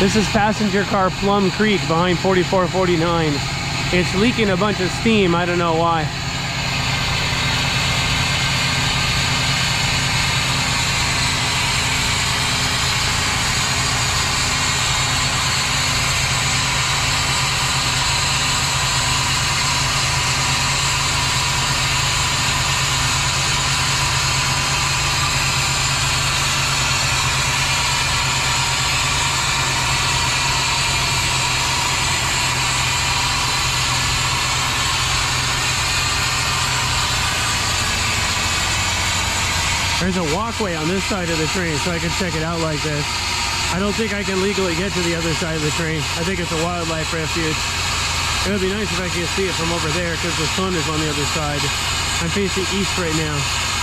This is passenger car Plum Creek behind 4449. It's leaking a bunch of steam. I don't know why. There's a walkway on this side of the train, so I can check it out like this. I don't think I can legally get to the other side of the train. I think it's a wildlife refuge. It would be nice if I could see it from over there because the sun is on the other side. I'm facing east right now.